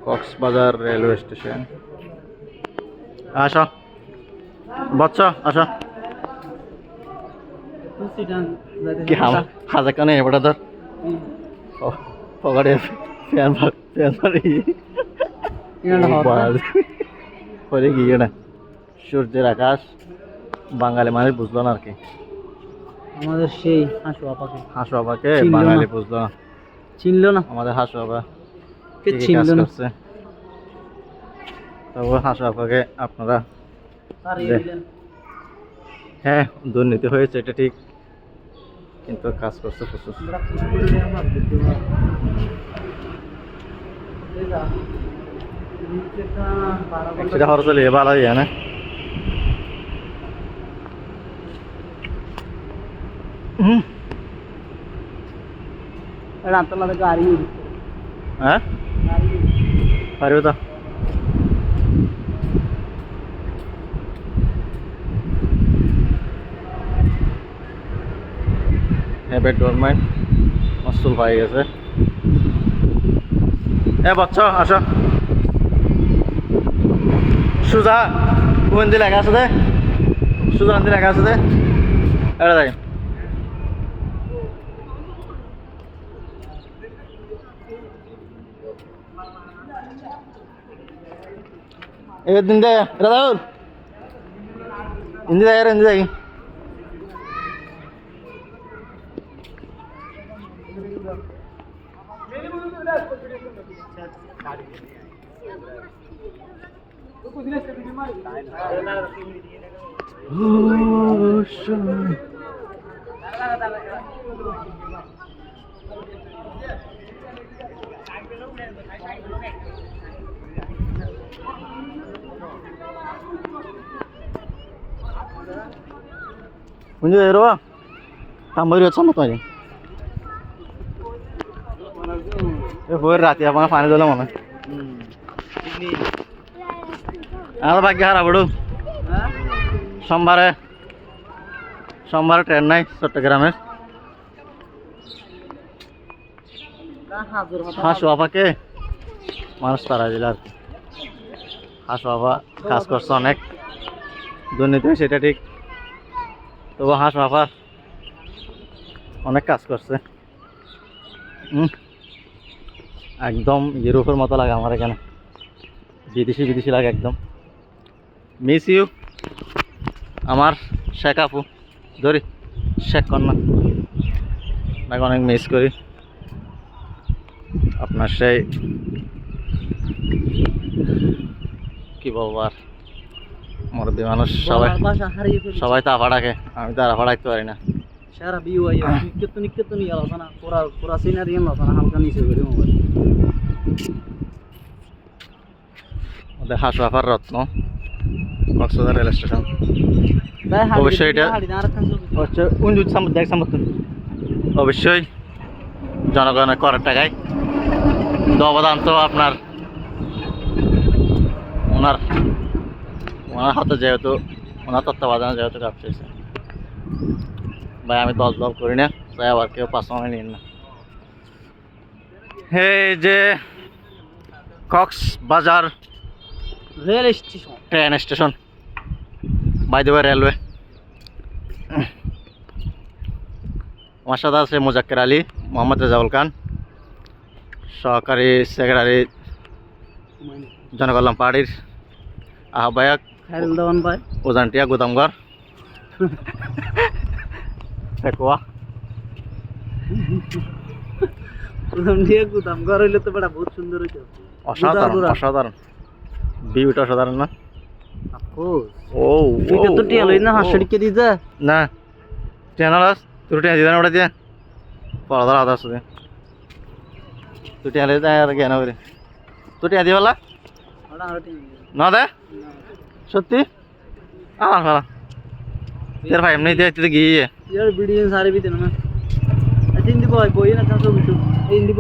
Cox's Bazar railway station. আসো বচ্চা আসো কি হাজা কানে এবারে ধর পকেটে ফ্যান মারি হলে গিয়ে না সূর্যের আকাশ বাঙালি মানুষ বুঝলো না আর কি। আমাদের সেই হাসু আপাকে বাঙালি বুঝলো না, চিনলো না আমাদের হাসু আপা কে চিনলো না। তবে হাসু আপাকে আপনারা হ্যাঁ দুর্নীতি হয়েছে এটা ঠিক, কিন্তু কাজ করছে প্রচুর। সেটা খরচ হলে ভালো হয় না। হ্যাঁ পারবে তো। হ্যাঁ ডোরমাইন মস্তুল পাই গেছে। বাচ্চা আসো সুজা কোন লেখা আছে দে, সুজা লেখা আছে দে এটা দেখ। এবার দিন দে রাহুল হিন্দি দেখ হিন্দি দেখ। Kunci air apa? Tambah lihat sama tuh aja. Boleh rati apa panas dulu mana? Ada pagi hari baru. সোমবার ট্রেন নাই চট্টগ্রামে। হাসু আপাকে মানুষ তারা দিল আর কি। হাসু আপা কাজ করছে অনেক, দুর্নীতি সেটা ঠিক, তবু হাসু আপা অনেক কাজ করছে। একদম ইউরোপের মতো লাগে আমার এখানে, বিদেশি লাগে একদম। মিস ইউ আমার শেখ আপু, ধরি শেখ কন্যা নাকি অনেক মিস করি আপনার সেই কি বলবো আর মুরব্বী মানুষ সবাই তো আফা ডাকে, আমি তো আর আফা ডাকতে পারি না। সারা বিউ আইয়া নিকেতন ইয়া লাগানা পুরা সিনারি এম লাগানা হালকা নিচে করে মোবাইল ওদের হাসু আফার রত্ন কক্সবাজার রেল স্টেশন। অবশ্যই এটা অবশ্যই জনগণের করার টাকায় অবদান তো আপনার ওনার হাতে, যেহেতু ওনার তত্ত্বাবধানে যেহেতু কাজ চলছে। ভাই আমি দল করি না, তাই আবার কেউ পার্সোনালি নিন না। এই যে Cox's Bazar rail station, train station, by the way railway. আমার সাথে আছে মুজাক্কের আলী, মোহাম্মদ রেজাউল খান, সহকারী সেক্রেটারি জনকল্যাণ পার্টির আহ্বায়ক উজানটিয়া গুদামঘর গুদামঘর হইলে তো বেটা বহুত সুন্দর হইতো। অসাধারণ ভিউটা অসাধারণ না? ও তুই তো টিয়া লই না হাসড়িকে দিদা না টিয়ানালাস তুই টিয়া দিদা না ওটা দিয়া পড়া আদা আছে তুই টিয়া লই আর জ্ঞান করে তুই টিয়া দিওলা না দে সত্যি আমার ভালো তের ভাই এমনি দিয়ে গিয়ে यार वीडियो सारे भी देना मैं हिंदी बॉय ना सब हिंदी